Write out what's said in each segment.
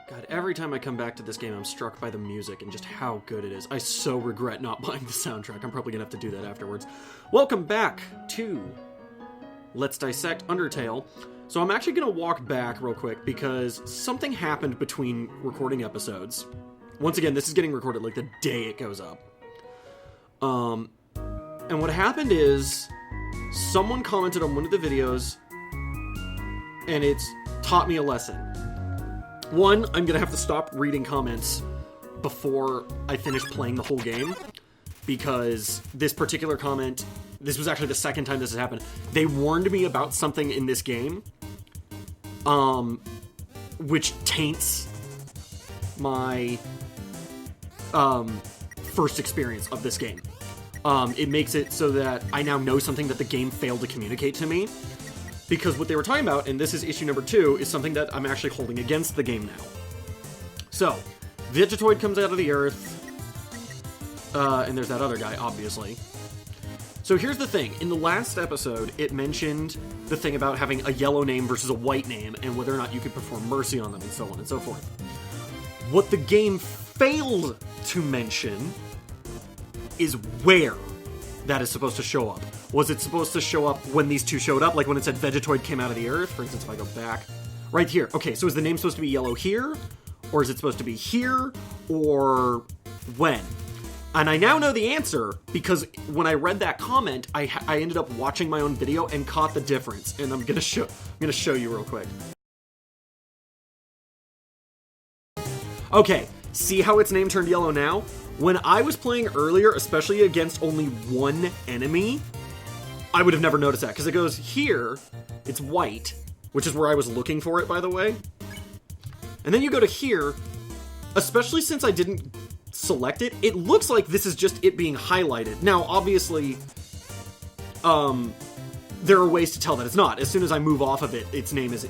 God, every time I come back to this game, I'm struck by the music and just how good it is. I so regret not buying the soundtrack. I'm probably gonna have to do that afterwards. Welcome back to Let's Dissect Undertale. So I'm actually gonna walk back real quick because something happened between recording episodes. Once again, this is getting recorded like the day it goes up. And what happened is someone commented on one of the videos and it's taught me a lesson. One, I'm going to have to stop reading comments before I finish playing the whole game, because this particular comment, this was actually the second time this has happened, they warned me about something in this game, which taints my, first experience of this game. It makes it so that I now know something that the game failed to communicate to me. Because what they were talking about, and this is issue number 2, is something that I'm actually holding against the game now. So, Vegetoid comes out of the earth, and there's that other guy, obviously. So here's the thing. In the last episode, it mentioned the thing about having a yellow name versus a white name, and whether or not you could perform mercy on them, and so on and so forth. What the game failed to mention is where that is supposed to show up. Was it supposed to show up when these two showed up? Like when it said Vegetoid came out of the earth? For instance, if I go back. Right here. Okay, so is the name supposed to be yellow here? Or is it supposed to be here? Or when? And I now know the answer because when I read that comment, I ended up watching my own video and caught the difference. And I'm gonna show you real quick. Okay, see how its name turned yellow now? When I was playing earlier, especially against only one enemy, I would have never noticed that, because it goes here, it's white, which is where I was looking for it, by the way. And then you go to here, especially since I didn't select it, it looks like this is just it being highlighted. Now, obviously, there are ways to tell that it's not. As soon as I move off of it, its name is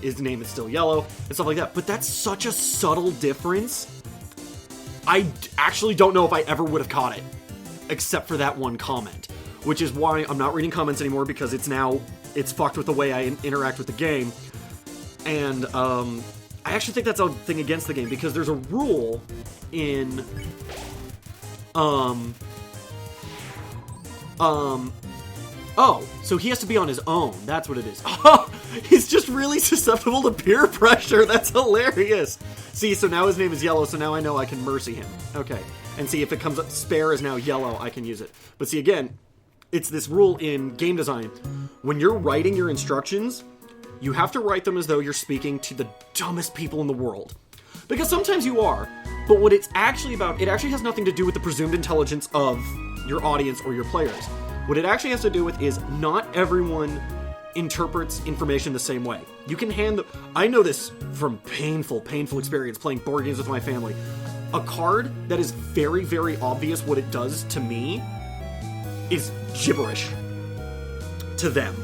still yellow, and stuff like that. But that's such a subtle difference. I actually don't know if I ever would have caught it, except for that one comment. Which is why I'm not reading comments anymore, because it's fucked with the way I interact with the game. And, I actually think that's a thing against the game, because there's a rule in, oh, so he has to be on his own, that's what it is. Oh, he's just really susceptible to peer pressure, that's hilarious! See, so now his name is yellow, so now I know I can mercy him. Okay, and see, if it comes up, spare is now yellow, I can use it. But see, again, it's this rule in game design. When you're writing your instructions, you have to write them as though you're speaking to the dumbest people in the world. Because sometimes you are, but what it's actually about, it actually has nothing to do with the presumed intelligence of your audience or your players. What it actually has to do with is not everyone interprets information the same way. You can I know this from painful experience playing board games with my family. A card that is very, very obvious what it does to me is gibberish to them.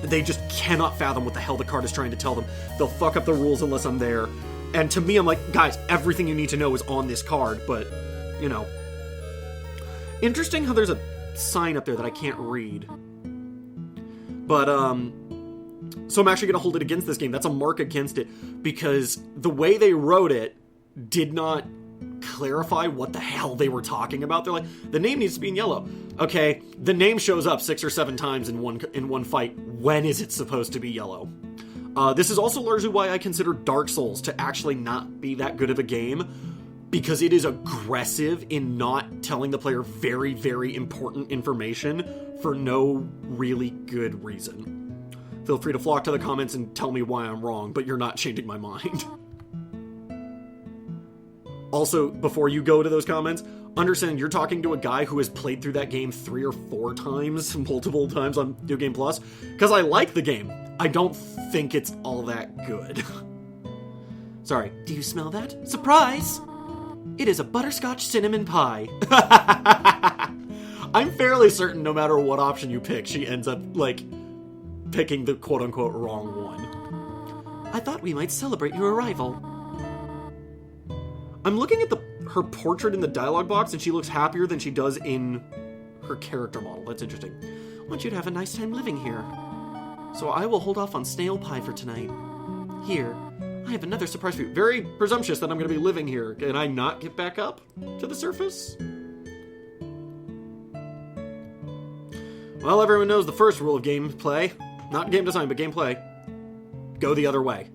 They just cannot fathom what the hell the card is trying to tell them. They'll fuck up the rules unless I'm there. And to me, I'm like, guys, everything you need to know is on this card, but, you know. Interesting how there's a sign up there that I can't read. But, so I'm actually going to hold it against this game. That's a mark against it, because the way they wrote it did not clarify what the hell they were talking about. They're like, the name needs to be in yellow. Okay, the name shows up 6 or 7 times in one fight. When is it supposed to be yellow? This is also largely why I consider Dark Souls to actually not be that good of a game, because it is aggressive in not telling the player very, very important information for no really good reason. Feel free to flock to the comments and tell me why I'm wrong, but you're not changing my mind. Also, before you go to those comments, understand you're talking to a guy who has played through that game 3 or 4 times, multiple times on New Game Plus, because I like the game. I don't think it's all that good. Sorry. Do you smell that? Surprise! It is a butterscotch cinnamon pie. I'm fairly certain no matter what option you pick, she ends up, like, picking the quote-unquote wrong one. I thought we might celebrate your arrival. I'm looking at her portrait in the dialogue box, and she looks happier than she does in her character model. That's interesting. I want you to have a nice time living here. So I will hold off on snail pie for tonight. Here, I have another surprise for you. Very presumptuous that I'm going to be living here. Can I not get back up to the surface? Well, everyone knows the first rule of gameplay. Not game design, but gameplay. Go the other way.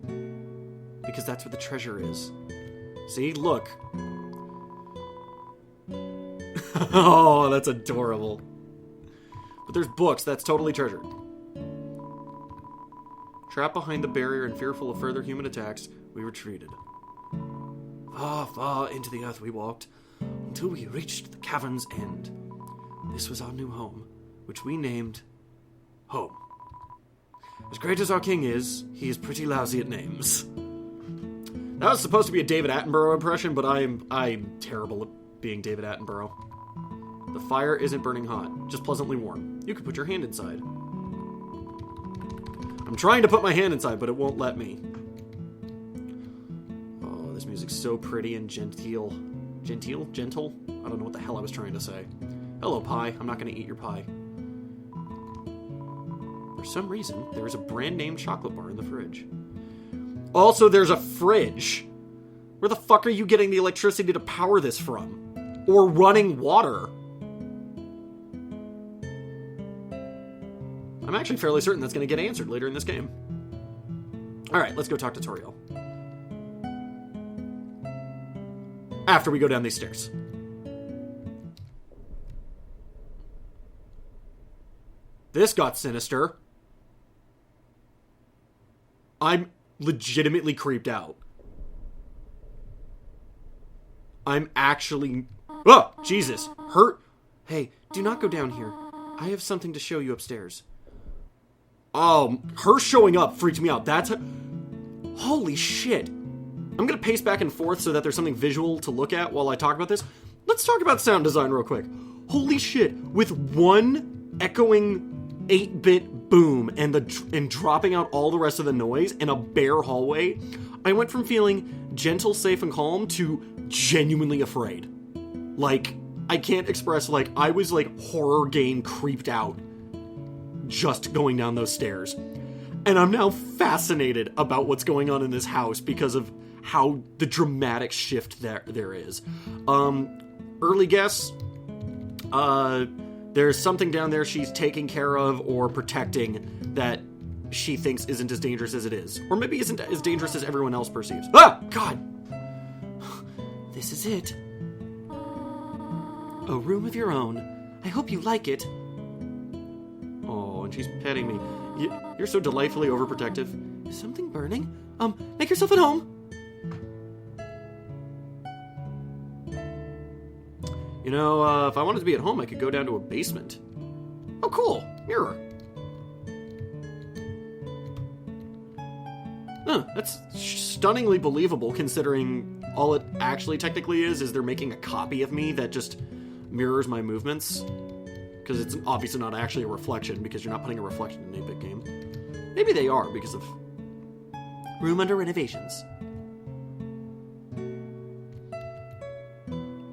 Because that's where the treasure is. See? Look. Oh, that's adorable. But there's books. That's totally treasure. Trapped behind the barrier and fearful of further human attacks, we retreated. Far, far into the earth we walked, until we reached the cavern's end. This was our new home, which we named Home. As great as our king is, he is pretty lousy at names. That was supposed to be a David Attenborough impression, but I'm terrible at being David Attenborough. The fire isn't burning hot, just pleasantly warm. You could put your hand inside. I'm trying to put my hand inside, but it won't let me. Oh, this music's so pretty and genteel. Genteel? Gentle? I don't know what the hell I was trying to say. Hello, pie. I'm not going to eat your pie. For some reason, there is a brand-name chocolate bar in the fridge. Also, there's a fridge. Where the fuck are you getting the electricity to power this from? Or running water? I'm actually fairly certain that's going to get answered later in this game. Alright, let's go talk to Toriel. After we go down these stairs. This got sinister. I'm legitimately creeped out. I'm actually... Oh, Jesus. Hurt. Hey, do not go down here. I have something to show you upstairs. Oh, her showing up freaked me out. That's... Holy shit. I'm gonna pace back and forth so that there's something visual to look at while I talk about this. Let's talk about sound design real quick. Holy shit. With one echoing 8-bit boom and dropping out all the rest of the noise in a bare hallway, I went from feeling gentle, safe, and calm to genuinely afraid. Like, I can't express, like, I was, like, horror game creeped out just going down those stairs. And I'm now fascinated about what's going on in this house because of how the dramatic shift there is. Early guess, there's something down there she's taking care of or protecting that she thinks isn't as dangerous as it is. Or maybe isn't as dangerous as everyone else perceives. Ah! God! This is it. A room of your own. I hope you like it. Oh, and she's petting me. You're so delightfully overprotective. Is something burning? Make yourself at home. You know, if I wanted to be at home, I could go down to a basement. Oh, cool. Mirror. That's stunningly believable, considering all it actually technically is they're making a copy of me that just mirrors my movements. Because it's obviously not actually a reflection, because you're not putting a reflection in an 8-bit game. Maybe they are, because of room under renovations.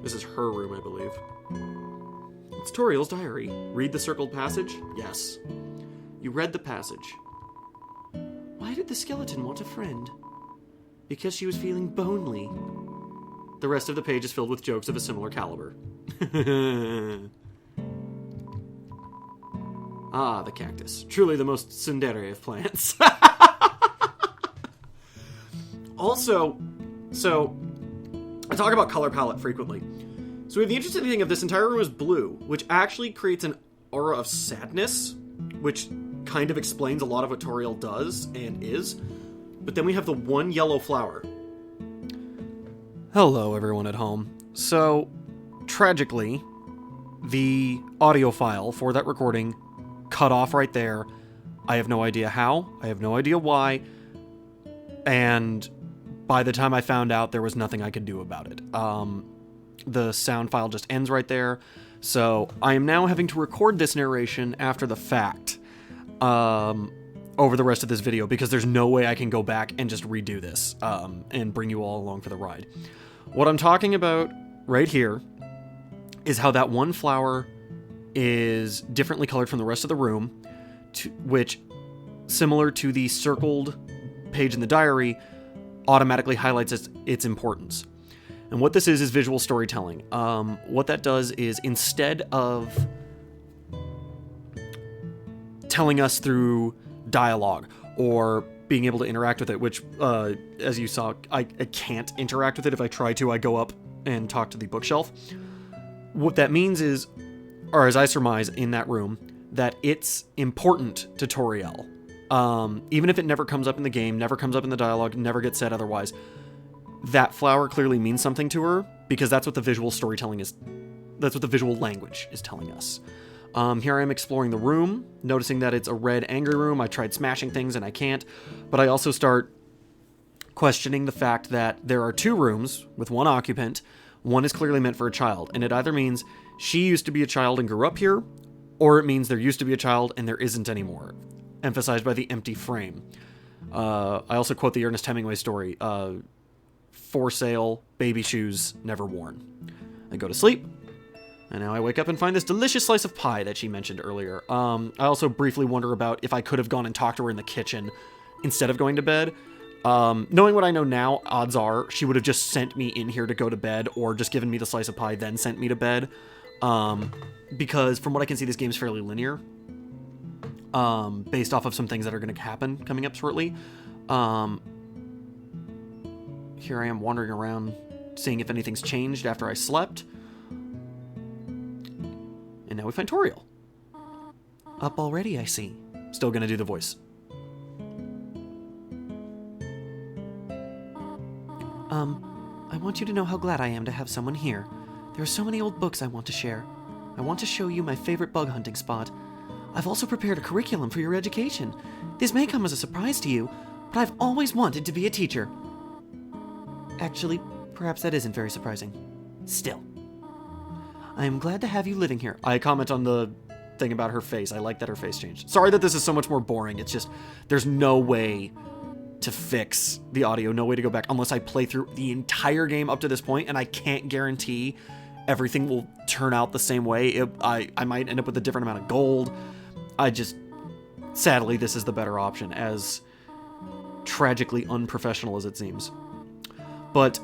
This is her room, I believe. It's Toriel's diary. Read the circled passage? Yes. You read the passage. Why did the skeleton want a friend? Because she was feeling bonely. The rest of the page is filled with jokes of a similar caliber. Ah, the cactus. Truly the most tsundere of plants. Also, so, I talk about color palette frequently. So we have the interesting thing of this entire room is blue, which actually creates an aura of sadness, which kind of explains a lot of what Toriel does and is. But then we have the one yellow flower. Hello, everyone at home. So, tragically, the audio file for that recording cut off right there. I have no idea how. I have no idea why. And by the time I found out, there was nothing I could do about it. The sound file just ends right there. So I am now having to record this narration after the fact over the rest of this video, because there's no way I can go back and just redo this and bring you all along for the ride. What I'm talking about right here is how that one flower is differently colored from the rest of the room, which, similar to the circled page in the diary, automatically highlights its importance. And what this is visual storytelling. What that does is, instead of telling us through dialogue or being able to interact with it, which, as you saw, I can't interact with it. If I try to, I go up and talk to the bookshelf. What that means is, or as I surmise in that room, that it's important to Toriel. Even if it never comes up in the game, never comes up in the dialogue, never gets said otherwise, that flower clearly means something to her, because that's what the visual storytelling is. That's what the visual language is telling us. Here I am exploring the room, noticing that it's a red angry room. I tried smashing things and I can't, but I also start questioning the fact that there are 2 rooms with 1 occupant. One is clearly meant for a child, and it either means she used to be a child and grew up here, or it means there used to be a child and there isn't anymore, emphasized by the empty frame. I also quote the Ernest Hemingway story, for sale, baby shoes, never worn. I go to sleep, and now I wake up and find this delicious slice of pie that she mentioned earlier. I also briefly wonder about if I could have gone and talked to her in the kitchen instead of going to bed. Knowing what I know now, odds are she would have just sent me in here to go to bed, or just given me the slice of pie, then sent me to bed. Because from what I can see, this game is fairly linear, based off of some things that are going to happen coming up shortly. Here I am wandering around, seeing if anything's changed after I slept. And now we find Toriel. Up already, I see. Still gonna do the voice. I want you to know how glad I am to have someone here. There are so many old books I want to share. I want to show you my favorite bug hunting spot. I've also prepared a curriculum for your education. This may come as a surprise to you, but I've always wanted to be a teacher. Actually, perhaps that isn't very surprising. Still, I am glad to have you living here. I comment on the thing about her face. I like that her face changed. Sorry that this is so much more boring. It's just, there's no way to fix the audio, no way to go back unless I play through the entire game up to this point, and I can't guarantee everything will turn out the same way. I might end up with a different amount of gold. Sadly, this is the better option, as tragically unprofessional as it seems. But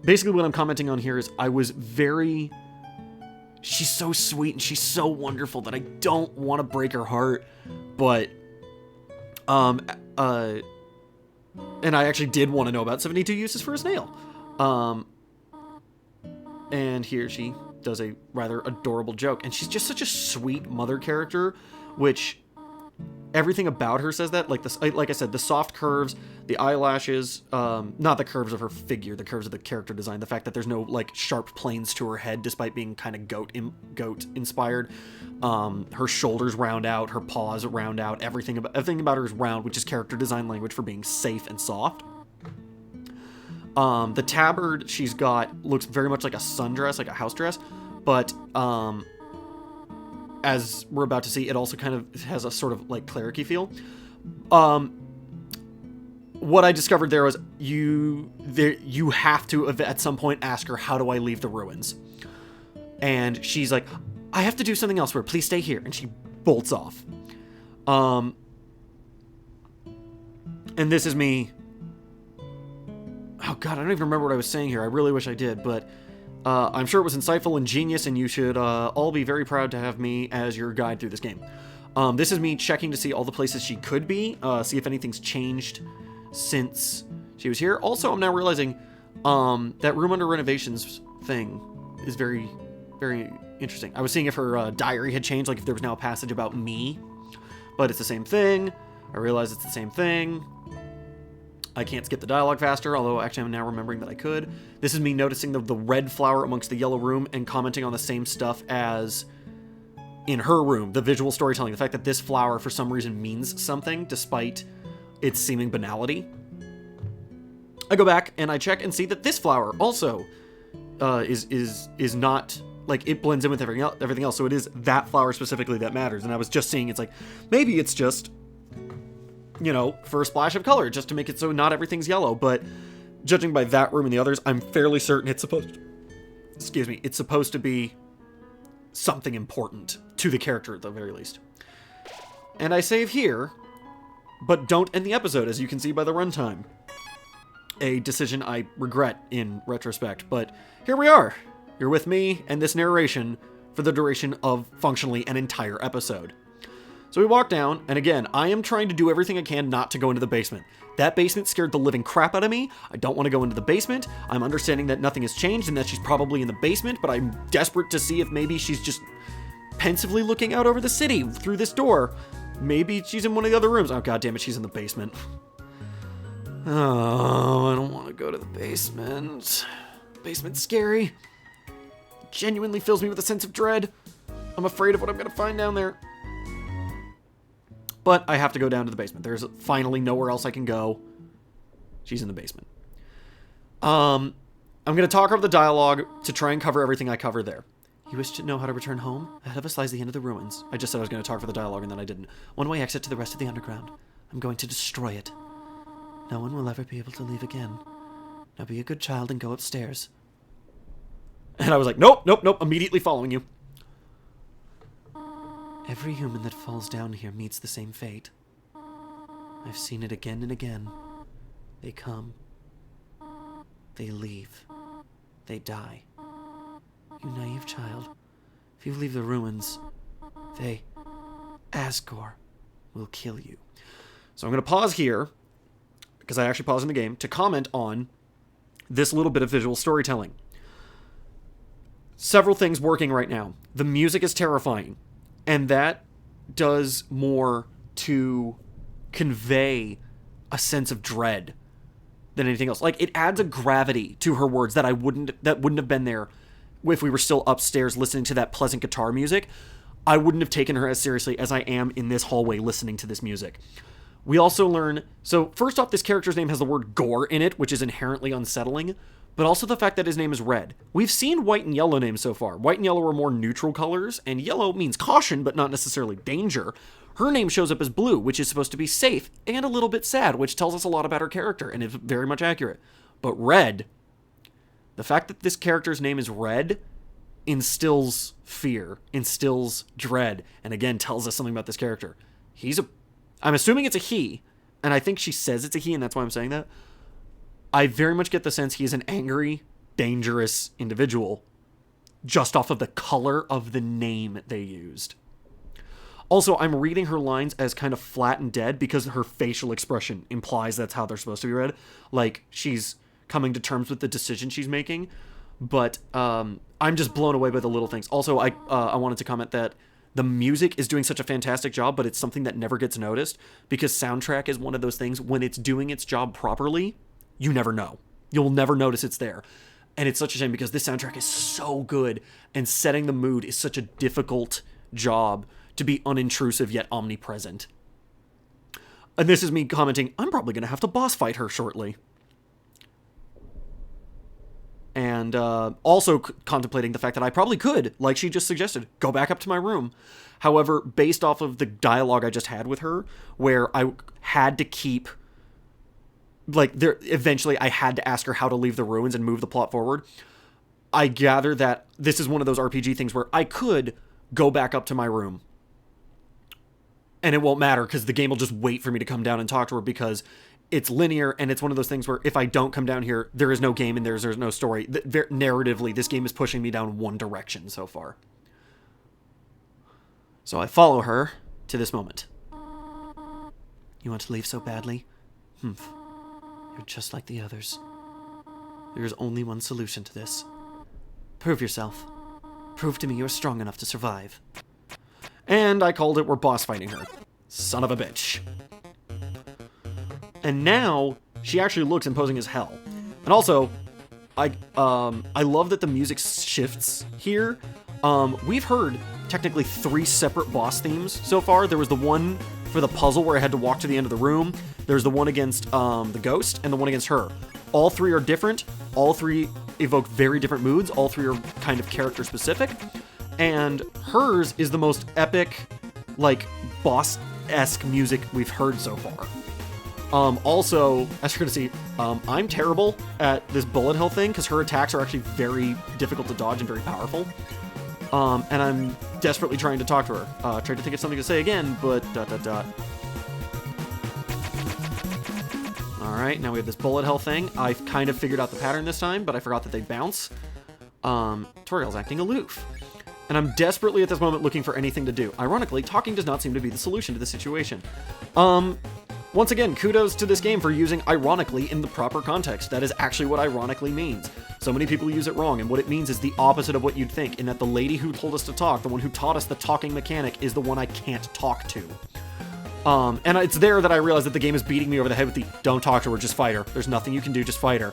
basically what I'm commenting on here is she's so sweet and she's so wonderful that I don't want to break her heart, but and I actually did want to know about 72 uses for a snail. And here she does a rather adorable joke, and she's just such a sweet mother character, which everything about her says that. Like I said, the soft curves, the eyelashes, not the curves of her figure, the curves of the character design, the fact that there's no like sharp planes to her head despite being kind of goat inspired. Her shoulders round out, her paws round out, everything about her is round, which is character design language for being safe and soft. The tabard she's got looks very much like a sundress, like a house dress, but as we're about to see, it also kind of has a sort of like clericy feel. What I discovered there was you have to at some point ask her, how do I leave the ruins? And she's like, I have to do something elsewhere. Please stay here. And she bolts off. And this is me. Oh God, I don't even remember what I was saying here. I really wish I did, but I'm sure it was insightful and genius, and you should all be very proud to have me as your guide through this game. This is me checking to see all the places she could be, see if anything's changed since she was here. Also, I'm now realizing that room under renovations thing is very, very interesting. I was seeing if her diary had changed, like if there was now a passage about me, but it's the same thing. I realize it's the same thing. I can't skip the dialogue faster, although actually I'm now remembering that I could. This is me noticing the red flower amongst the yellow room and commenting on the same stuff as in her room, the visual storytelling, the fact that this flower for some reason means something despite its seeming banality. I go back and I check and see that this flower also is not, like, it blends in with everything else, so it is that flower specifically that matters. And I was just seeing, it's like, maybe it's just, you know, for a splash of color, just to make it so not everything's yellow, but judging by that room and the others, I'm fairly certain it's supposed to be something important to the character at the very least. And I save here, but don't end the episode, as you can see by the runtime. a decision I regret in retrospect, but here we are. You're with me and this narration for the duration of functionally an entire episode. So we walk down, and again, I am trying to do everything I can not to go into the basement. That basement scared the living crap out of me. I don't want to go into the basement. I'm understanding that nothing has changed and that she's probably in the basement, but I'm desperate to see if maybe she's just pensively looking out over the city through this door. Maybe she's in one of the other rooms. Oh, god damn it, she's in the basement. Oh, I don't want to go to the basement. Basement's scary. Genuinely fills me with a sense of dread. I'm afraid of what I'm going to find down there. But I have to go down to the basement. There's finally nowhere else I can go. She's in the basement. I'm going to talk over the dialogue to try and cover everything I cover there. You wish to know how to return home? Ahead of us lies the end of the ruins. I just said I was going to talk for the dialogue and then I didn't. One-way exit to the rest of the underground. I'm going to destroy it. No one will ever be able to leave again. Now be a good child and go upstairs. And I was like, nope, immediately following you. Every human that falls down here meets the same fate. I've seen it again and again. They come. They leave. They die. You naive child. If you leave the ruins, Asgore, will kill you. So I'm going to pause here, because I actually paused in the game, to comment on this little bit of visual storytelling. Several things working right now. The music is terrifying. And that does more to convey a sense of dread than anything else. Like, it adds a gravity to her words that wouldn't have been there if we were still upstairs listening to that pleasant guitar music. I wouldn't have taken her as seriously as I am in this hallway listening to this music. We also learn... So, first off, this character's name has the word gore in it, which is inherently unsettling, but also the fact that his name is Red. We've seen white and yellow names so far. White and yellow are more neutral colors, and yellow means caution, but not necessarily danger. Her name shows up as Blue, which is supposed to be safe, and a little bit sad, which tells us a lot about her character, and is very much accurate. But Red, the fact that this character's name is Red, instills fear, instills dread, and again, tells us something about this character. I'm assuming it's a he, and I think she says it's a he, and that's why I'm saying that. I very much get the sense he is an angry, dangerous individual, just off of the color of the name they used. Also, I'm reading her lines as kind of flat and dead because her facial expression implies that's how they're supposed to be read. Like, she's coming to terms with the decision she's making, but I'm just blown away by the little things. Also, I wanted to comment that the music is doing such a fantastic job, but it's something that never gets noticed, because soundtrack is one of those things, when it's doing its job properly, you never know. You'll never notice it's there. And it's such a shame because this soundtrack is so good, and setting the mood is such a difficult job to be unintrusive yet omnipresent. And this is me commenting, I'm probably going to have to boss fight her shortly. And also contemplating the fact that I probably could, like she just suggested, go back up to my room. However, based off of the dialogue I just had with her, where I had to keep... eventually I had to ask her how to leave the ruins and move the plot forward. I gather that this is one of those RPG things where I could go back up to my room and it won't matter because the game will just wait for me to come down and talk to her, because it's linear, and it's one of those things where if I don't come down here, there is no game and there's no story. Narratively, this game is pushing me down one direction so far. So I follow her to this moment. You want to leave so badly? You're just like the others. There is only one solution to this. Prove yourself. Prove to me you're strong enough to survive. And I called it, we're boss fighting her. Son of a bitch. And now, she actually looks imposing as hell. And also, I love that the music shifts here. We've heard, technically, 3 separate boss themes so far. There was the one for the puzzle where I had to walk to the end of the room. There's the one against the ghost, and the one against her. All 3 are different. All 3 evoke very different moods. All 3 are kind of character-specific. And hers is the most epic, like, boss-esque music we've heard so far. Also, as you're going to see, I'm terrible at this bullet hell thing, because her attacks are actually very difficult to dodge and very powerful. And I'm desperately trying to talk to her. Trying to think of something to say again, but ... Alright. Alright, now we have this bullet hell thing. I've kind of figured out the pattern this time, but I forgot that they bounce. Toriel's acting aloof. And I'm desperately at this moment looking for anything to do. Ironically, talking does not seem to be the solution to the situation. Once again, kudos to this game for using ironically in the proper context. That is actually what ironically means. So many people use it wrong, and what it means is the opposite of what you'd think, in that the lady who told us to talk, the one who taught us the talking mechanic, is the one I can't talk to. And it's there that I realize that the game is beating me over the head with the, don't talk to her, just fight her. There's nothing you can do, just fight her.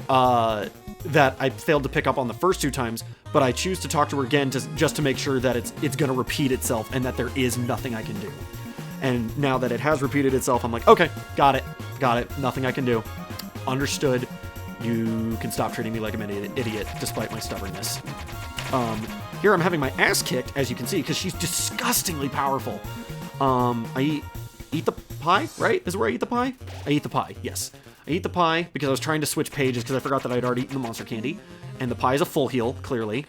That I failed to pick up on the first 2 times, but I choose to talk to her again just to make sure that it's going to repeat itself and that there is nothing I can do. And now that it has repeated itself, I'm like, okay, got it, nothing I can do. Understood. You can stop treating me like I'm an idiot, despite my stubbornness. Here I'm having my ass kicked, as you can see, because she's disgustingly powerful. I eat the pie, right? Is it where I eat the pie? I eat the pie, yes. I eat the pie because I was trying to switch pages because I forgot that I'd already eaten the monster candy. And the pie is a full heal, clearly.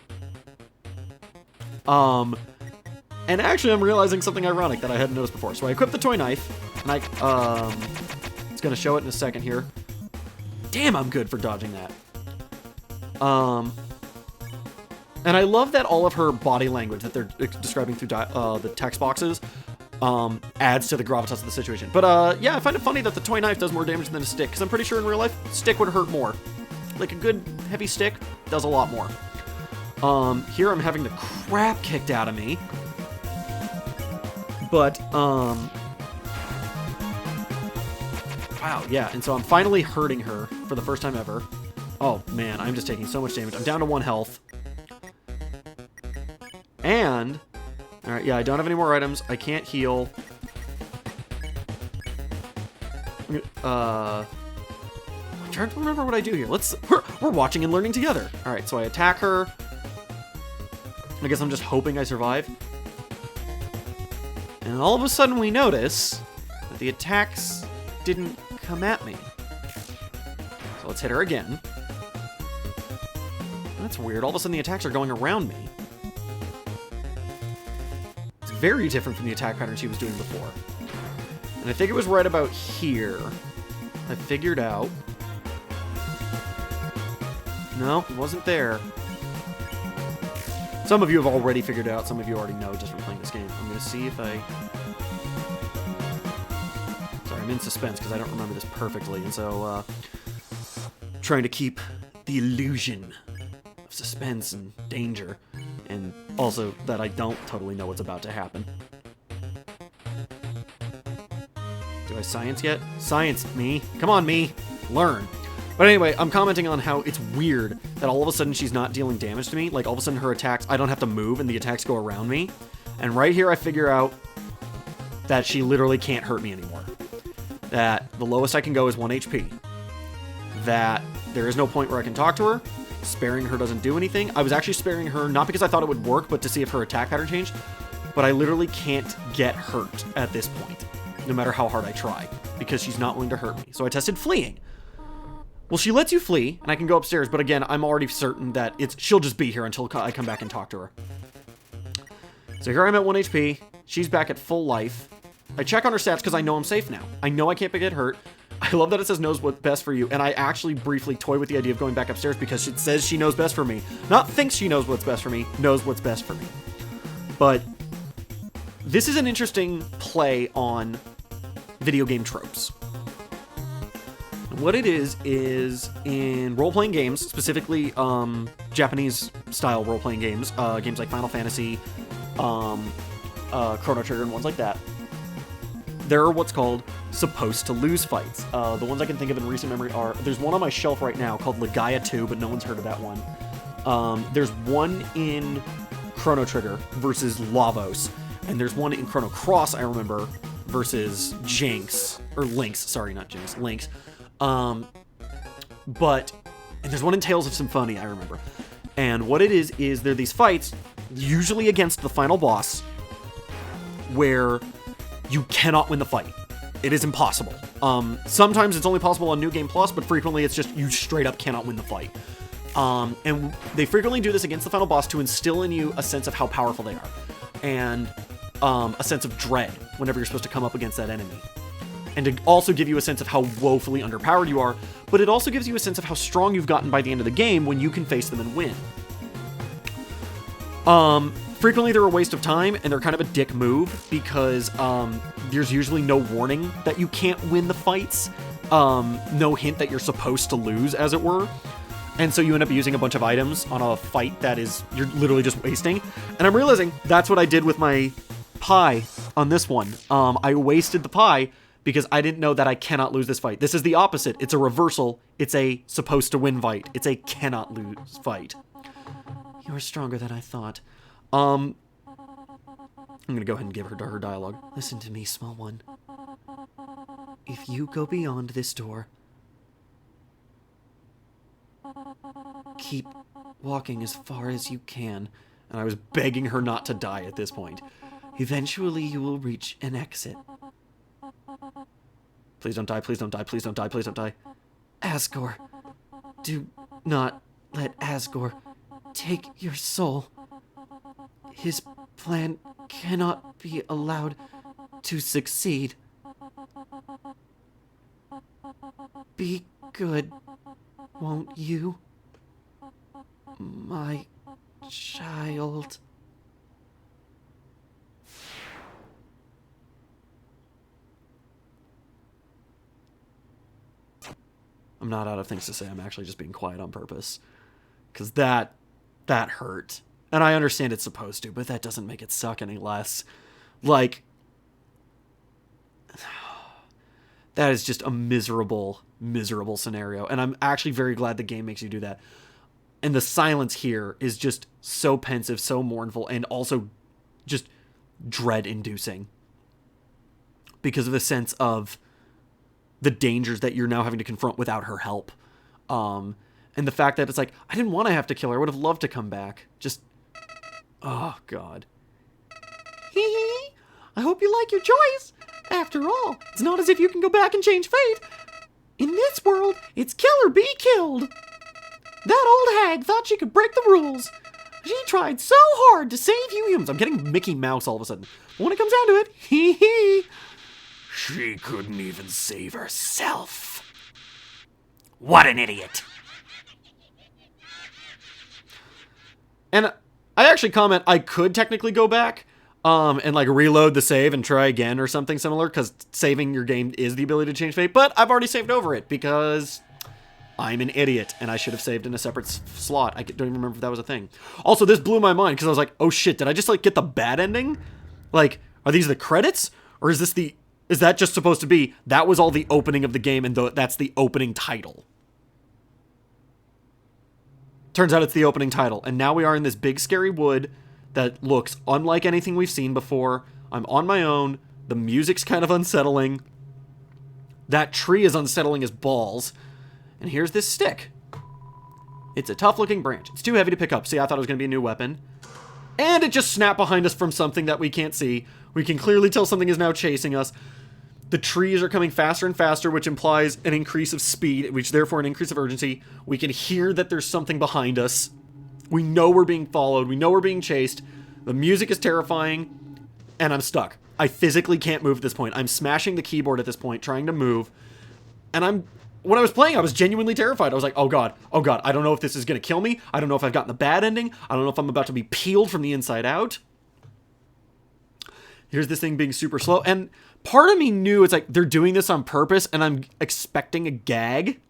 And actually I'm realizing something ironic that I hadn't noticed before. So I equip the toy knife, and it's gonna show it in a second here. Damn, I'm good for dodging that. And I love that all of her body language that they're describing through the text boxes adds to the gravitas of the situation. But yeah, I find it funny that the toy knife does more damage than a stick, because I'm pretty sure in real life, stick would hurt more. Like a good heavy stick does a lot more. Here I'm having the crap kicked out of me. But, wow, yeah, and so I'm finally hurting her for the first time ever. Oh, man, I'm just taking so much damage. I'm down to 1 health. And, alright, yeah, I don't have any more items. I can't heal. I'm trying to remember what I do here. We're watching and learning together. Alright, so I attack her. I guess I'm just hoping I survive. And all of a sudden we notice that the attacks didn't come at me. So let's hit her again. That's weird. All of a sudden the attacks are going around me. It's very different from the attack pattern she was doing before. And I think it was right about here. I figured out. No, it wasn't there. Some of you have already figured it out. Some of you already know just from playing this game. I'm going to see if I... Sorry, I'm in suspense because I don't remember this perfectly. And so, trying to keep the illusion of suspense and danger. And also that I don't totally know what's about to happen. Do I science yet? Science, me. Come on, me. Learn. But anyway, I'm commenting on how it's weird that all of a sudden she's not dealing damage to me. Like, all of a sudden her attacks, I don't have to move and the attacks go around me. And right here I figure out that she literally can't hurt me anymore. That the lowest I can go is 1 HP. That there is no point where I can talk to her. Sparing her doesn't do anything. I was actually sparing her not because I thought it would work, but to see if her attack pattern changed. But I literally can't get hurt at this point, no matter how hard I try, because she's not willing to hurt me. So I tested fleeing. Well, she lets you flee, and I can go upstairs, but again, I'm already certain that she'll just be here until I come back and talk to her. So here I'm at 1 HP. She's back at full life. I check on her stats because I know I'm safe now. I know I can't get hurt. I love that it says knows what's best for you, and I actually briefly toy with the idea of going back upstairs because it says she knows best for me. Not thinks she knows what's best for me, knows what's best for me. But this is an interesting play on video game tropes. What it is in role-playing games, specifically Japanese-style role-playing games, games like Final Fantasy, Chrono Trigger, and ones like that, there are what's called supposed-to-lose fights. The ones I can think of in recent memory are, there's one on my shelf right now called Legaia 2, but no one's heard of that one. There's one in Chrono Trigger versus Lavos, and there's one in Chrono Cross, I remember, versus Jinx, or Lynx, sorry, not Jinx, Lynx. And there's one in Tales of Symphonia, I remember. And what it is there are these fights, usually against the final boss, where you cannot win the fight. It is impossible. Sometimes it's only possible on New Game Plus, but frequently it's just you straight up cannot win the fight. And they frequently do this against the final boss to instill in you a sense of how powerful they are. And a sense of dread whenever you're supposed to come up against that enemy. and to also give you a sense of how woefully underpowered you are, but it also gives you a sense of how strong you've gotten by the end of the game when you can face them and win. Frequently they're a waste of time, and they're kind of a dick move, because there's usually no warning that you can't win the fights, no hint that you're supposed to lose, as it were. And so you end up using a bunch of items on a fight that you're literally just wasting. And I'm realizing that's what I did with my pie on this one. I wasted the pie because I didn't know that I cannot lose this fight. This is the opposite. It's a reversal. It's a supposed to win fight. It's a cannot lose fight. You're stronger than I thought. I'm gonna go ahead and give her dialogue. Listen to me, small one. If you go beyond this door, keep walking as far as you can. And I was begging her not to die at this point. Eventually you will reach an exit. Please don't die, please don't die, please don't die, please don't die. Asgore. Do not let Asgore take your soul. His plan cannot be allowed to succeed. Be good, won't you, my child? I'm not out of things to say. I'm actually just being quiet on purpose. Because that hurt. And I understand it's supposed to, but that doesn't make it suck any less. Like, that is just a miserable, miserable scenario. And I'm actually very glad the game makes you do that. And the silence here is just so pensive, so mournful, and also just dread-inducing. Because of the sense of the dangers that you're now having to confront without her help. And the fact that it's like, I didn't want to have to kill her. I would have loved to come back. Just, oh, God. Hee hee. I hope you like your choice. After all, it's not as if you can go back and change fate. In this world, it's kill or be killed. That old hag thought she could break the rules. She tried so hard to save you humans. I'm getting Mickey Mouse all of a sudden. But when it comes down to it, hee hee. She couldn't even save herself. What an idiot. And I actually comment I could technically go back and like reload the save and try again or something similar, because saving your game is the ability to change fate, but I've already saved over it because I'm an idiot and I should have saved in a separate slot. I don't even remember if that was a thing. Also, this blew my mind because I was like, oh shit, did I just like get the bad ending? Like, are these the credits? Or is that just supposed to be, that was all the opening of the game and that's the opening title? Turns out it's the opening title. And now we are in this big scary wood that looks unlike anything we've seen before. I'm on my own. The music's kind of unsettling. That tree is unsettling as balls. And here's this stick. It's a tough looking branch. It's too heavy to pick up. See, I thought it was going to be a new weapon. And it just snapped behind us from something that we can't see. We can clearly tell something is now chasing us. The trees are coming faster and faster, which implies an increase of speed, which therefore an increase of urgency. We can hear that there's something behind us. We know we're being followed. We know we're being chased. The music is terrifying, and I'm stuck. I physically can't move at this point. I'm smashing the keyboard at this point, trying to move. And when I was playing, I was genuinely terrified. I was like, oh god, I don't know if this is going to kill me. I don't know if I've gotten the bad ending. I don't know if I'm about to be peeled from the inside out. Here's this thing being super slow, and part of me knew it's like they're doing this on purpose, and I'm expecting a gag.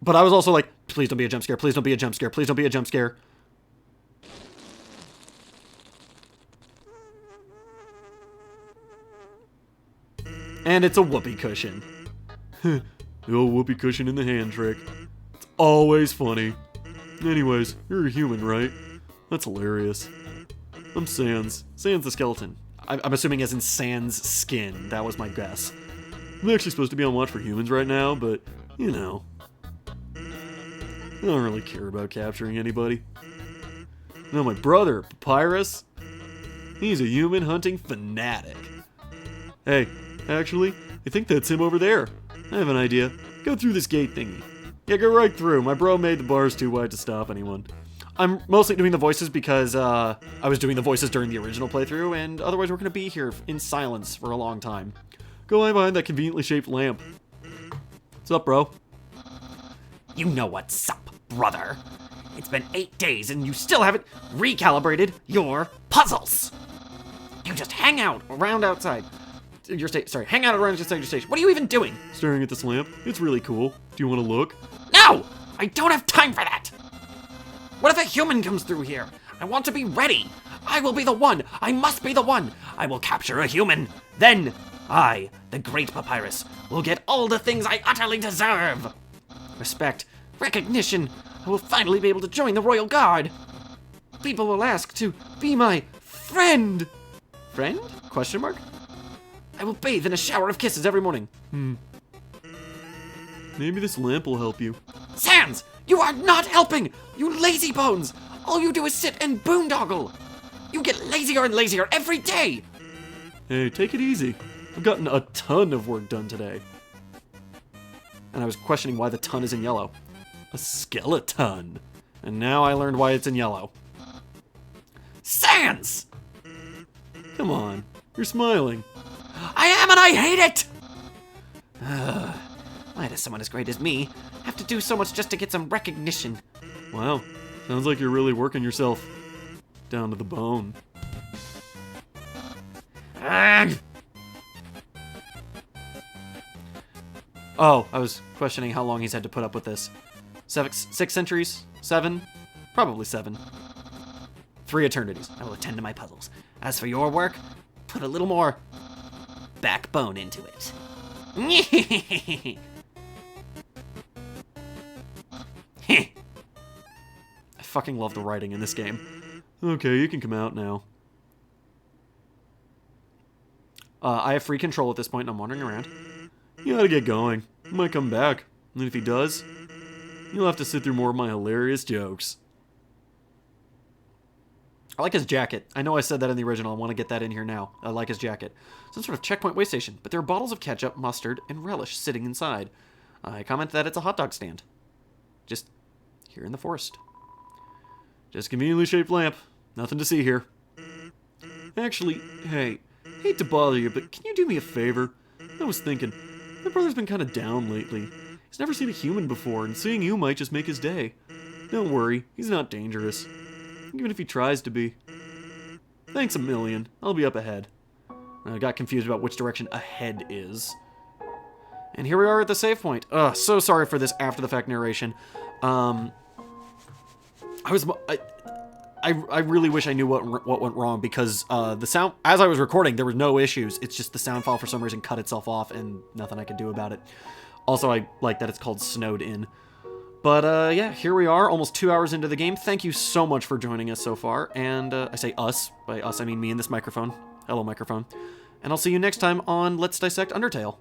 But I was also like, please don't be a jump scare, please don't be a jump scare, please don't be a jump scare. And it's a whoopee cushion. The old whoopee cushion in the hand trick. It's always funny. Anyways, you're a human, right? That's hilarious. I'm Sans. Sans the skeleton. I'm assuming as in Sans skin. That was my guess. I'm actually supposed to be on watch for humans right now, but, you know. I don't really care about capturing anybody. No, my brother, Papyrus, he's a human hunting fanatic. Hey, actually, I think that's him over there. I have an idea. Go through this gate thingy. Yeah, go right through. My bro made the bars too wide to stop anyone. I'm mostly doing the voices because I was doing the voices during the original playthrough, and otherwise we're going to be here in silence for a long time. Go hide behind that conveniently shaped lamp. What's up, bro? You know what's up, brother. It's been 8 days and you still haven't recalibrated your puzzles. You just hang out around outside your hang out around outside your station. What are you even doing? Staring at this lamp. It's really cool. Do you want to look? No! I don't have time for that! What if a human comes through here? I want to be ready. I will be the one. I must be the one. I will capture a human. Then, I, the great Papyrus, will get all the things I utterly deserve. Respect, recognition. I will finally be able to join the Royal Guard. People will ask to be my friend. Friend? Question mark? I will bathe in a shower of kisses every morning. Maybe this lamp will help you. Sans! You are not helping! You lazy bones! All you do is sit and boondoggle! You get lazier and lazier every day! Hey, take it easy. I've gotten a ton of work done today. And I was questioning why the ton is in yellow. A skeleton. And now I learned why it's in yellow. Sans! Come on, you're smiling. I am and I hate it! Why does someone as great as me have to do so much just to get some recognition? Wow, sounds like you're really working yourself down to the bone. Oh, I was questioning how long he's had to put up with this. 6 centuries? 7? Probably 7. 3 eternities. I will attend to my puzzles. As for your work, put a little more backbone into it. I fucking love the writing in this game. Okay, you can come out now. I have free control at this point, and I'm wandering around. You gotta get going. He might come back. And if he does, you'll have to sit through more of my hilarious jokes. I like his jacket. I know I said that in the original. I want to get that in here now. I like his jacket. Some sort of checkpoint way station, but there are bottles of ketchup, mustard, and relish sitting inside. I comment that it's a hot dog stand. Just here in the forest. Just conveniently shaped lamp. Nothing to see here. Actually, hey, hate to bother you, but can you do me a favor? I was thinking, my brother's been kind of down lately. He's never seen a human before, and seeing you might just make his day. Don't worry, he's not dangerous. Even if he tries to be. Thanks a million. I'll be up ahead. I got confused about which direction ahead is. And here we are at the save point. Ugh, so sorry for this after-the-fact narration. I really wish I knew what went wrong, because the sound, as I was recording, there were no issues. It's just the sound file for some reason cut itself off, and nothing I could do about it. Also, I like that it's called Snowed In. But yeah, here we are, almost 2 hours into the game. Thank you so much for joining us so far. And I say us. By us, I mean me and this microphone. Hello, microphone. And I'll see you next time on Let's Dissect Undertale.